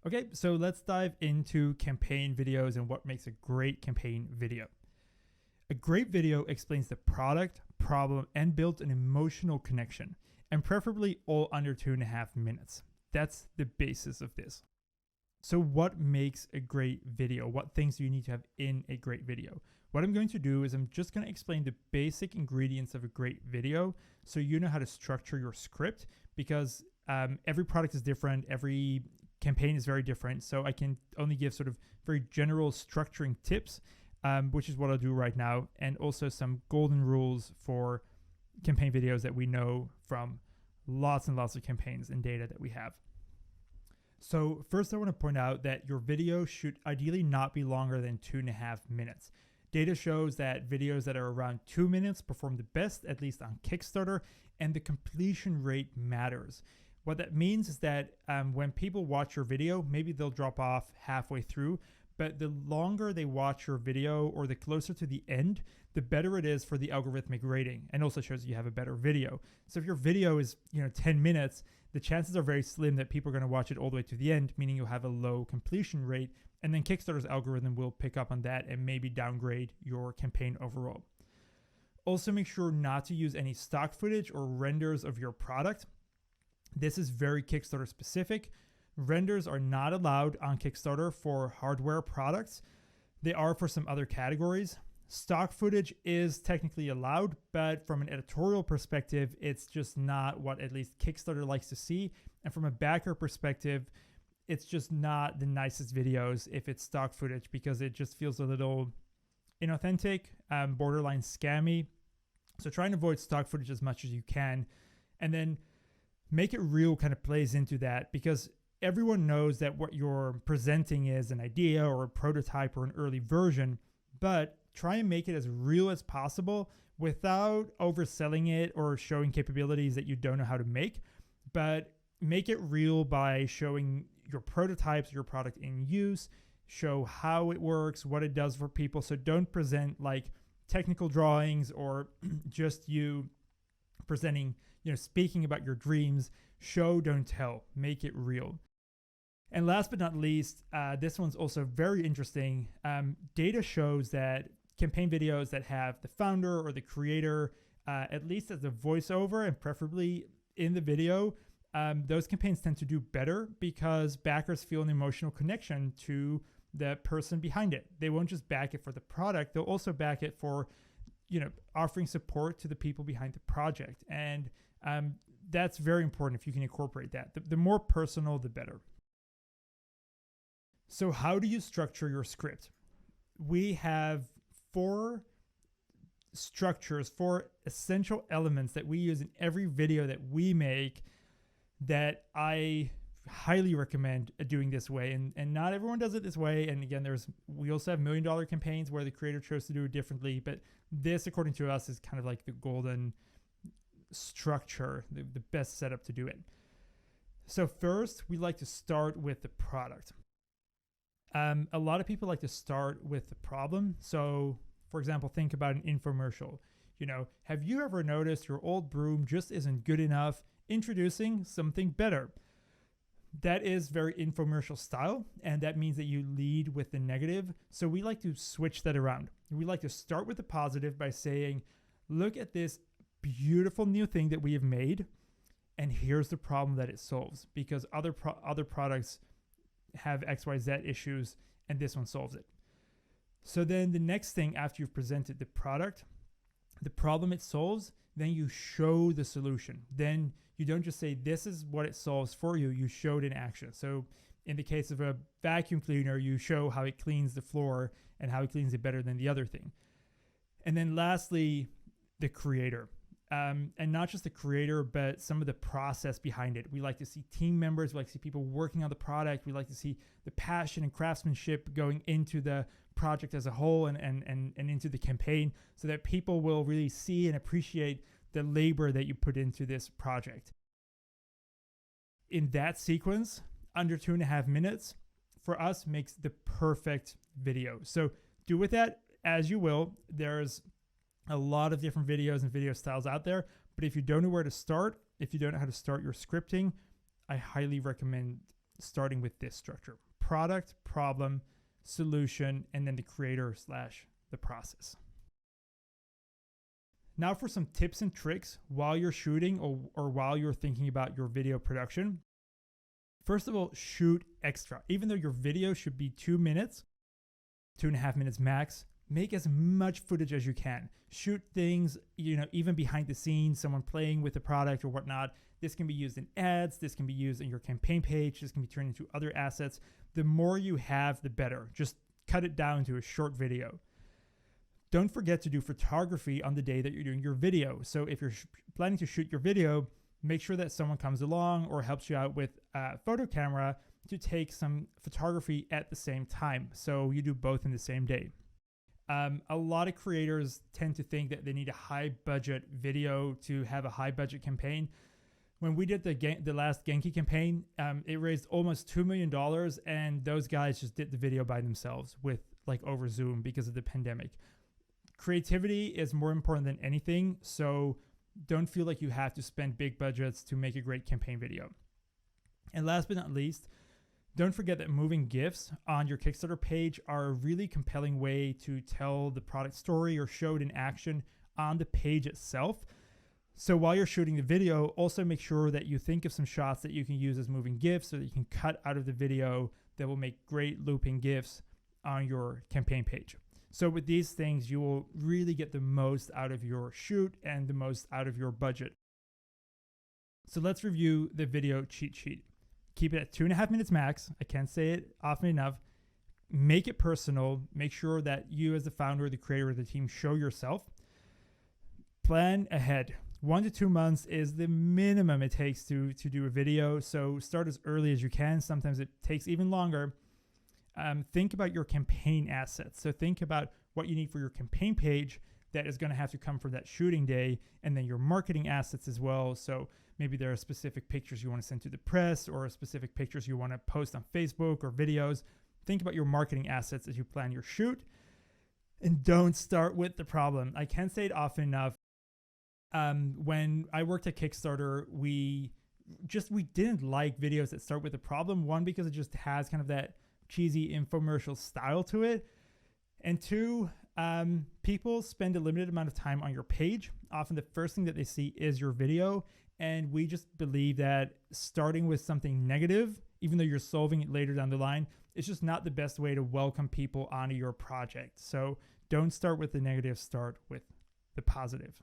Okay, so let's dive into campaign videos and what makes a great campaign video. A great video explains the product, problem, and builds an emotional connection, and preferably all under 2.5 minutes. That's the basis of this. So what makes a great video? What things do you need to have in a great video? What I'm going to do is I'm just going to explain the basic ingredients of a great video so you know how to structure your script, because every product is different, every campaign is very different. So I can only give sort of very general structuring tips, which is what I'll do right now, and also some golden rules for campaign videos that we know from lots and lots of campaigns and data that we have. So first I want to point out that your video should ideally not be longer than 2.5 minutes. Data shows that videos that are around 2 minutes perform the best, at least on Kickstarter, and the completion rate matters. What that means is that when people watch your video, maybe they'll drop off halfway through, but the longer they watch your video or the closer to the end, the better it is for the algorithmic rating, and also shows you have a better video. So if your video is 10 minutes, the chances are very slim that people are going to watch it all the way to the end, meaning you'll have a low completion rate, and then Kickstarter's algorithm will pick up on that and maybe downgrade your campaign overall. Also, make sure not to use any stock footage or renders of your product. This is very Kickstarter specific. Renders are not allowed on Kickstarter for hardware products. They are for some other categories. Stock footage is technically allowed, but from an editorial perspective, it's just not what at least Kickstarter likes to see. And from a backer perspective, it's just not the nicest videos if it's stock footage, because it just feels a little inauthentic, borderline scammy. So try and avoid stock footage as much as you can. And then make it real kind of plays into that, because everyone knows that what you're presenting is an idea or a prototype or an early version, but try and make it as real as possible without overselling it or showing capabilities that you don't know how to make. But make it real by showing your prototypes, your product in use, show how it works, what it does for people. So don't present like technical drawings or just you presenting, speaking about your dreams. Show, don't tell. Make it real. And last but not least, this one's also very interesting. Data shows that campaign videos that have the founder or the creator, at least as a voiceover and preferably in the video, those campaigns tend to do better because backers feel an emotional connection to the person behind it. They won't just back it for the product. They'll also back it for, offering support to the people behind the project. And that's very important if you can incorporate that. The more personal, the better. So how do you structure your script? We have 4 structures, 4 essential elements that we use in every video that we make that I highly recommend doing this way. And not everyone does it this way. And again, we also have $1 million campaigns where the creator chose to do it differently. But this, according to us, is kind of like the golden structure, the best setup to do it. So first, we like to start with the product. A lot of people like to start with the problem. So, for example, think about an infomercial. Have you ever noticed your old broom just isn't good enough? Introducing something better. That is very infomercial style, and that means that you lead with the negative. So we like to switch that around. We like to start with the positive by saying, look at this beautiful new thing that we have made, and here's the problem that it solves, because other products have XYZ issues, and this one solves it. So then the next thing, after you've presented the product, the problem it solves, then you show the solution. Then you don't just say, this is what it solves for you. You show it in action. So in the case of a vacuum cleaner, you show how it cleans the floor and how it cleans it better than the other thing. And then lastly, the creator. And not just the creator, but some of the process behind it. We like to see team members. We like to see people working on the product. We like to see the passion and craftsmanship going into the project as a whole and into the campaign, so that people will really see and appreciate the labor that you put into this project. In that sequence, under 2.5 minutes, for us makes the perfect video. So do with that as you will. There's a lot of different videos and video styles out there, but if you don't know where to start, if you don't know how to start your scripting, I highly recommend starting with this structure: product, problem, solution, and then the creator / the process. Now for some tips and tricks while you're shooting or while you're thinking about your video production. First of all, shoot extra. Even though your video should be 2 minutes, 2.5 minutes max, make as much footage as you can. Shoot things, even behind the scenes, someone playing with the product or whatnot. This can be used in ads. This can be used in your campaign page. This can be turned into other assets. The more you have, the better. Just cut it down to a short video. Don't forget to do photography on the day that you're doing your video. So if you're planning to shoot your video, make sure that someone comes along or helps you out with a photo camera to take some photography at the same time. So you do both in the same day. A lot of creators tend to think that they need a high budget video to have a high budget campaign. When we did the last Genki campaign, it raised almost $2 million, and those guys just did the video by themselves over Zoom because of the pandemic. Creativity is more important than anything, so don't feel like you have to spend big budgets to make a great campaign video. And last but not least, don't forget that moving GIFs on your Kickstarter page are a really compelling way to tell the product story or show it in action on the page itself. So while you're shooting the video, also make sure that you think of some shots that you can use as moving GIFs so that you can cut out of the video that will make great looping GIFs on your campaign page. So with these things, you will really get the most out of your shoot and the most out of your budget. So let's review the video cheat sheet. Keep it at 2.5 minutes max. I can't say it often enough. Make it personal. Make sure that you as the founder, the creator of the team, show yourself. Plan ahead. 1 to 2 months is the minimum it takes to do a video. So start as early as you can. Sometimes it takes even longer. Think about your campaign assets. So think about what you need for your campaign page that is going to have to come from that shooting day, and then your marketing assets as well. So maybe there are specific pictures you want to send to the press or specific pictures you want to post on Facebook or videos. Think about your marketing assets as you plan your shoot, and don't start with the problem. I can't say it often enough. When I worked at Kickstarter, we didn't like videos that start with a problem. One, because it just has kind of that cheesy infomercial style to it. And two, people spend a limited amount of time on your page. Often the first thing that they see is your video. And we just believe that starting with something negative, even though you're solving it later down the line, it's just not the best way to welcome people onto your project. So don't start with the negative, start with the positive.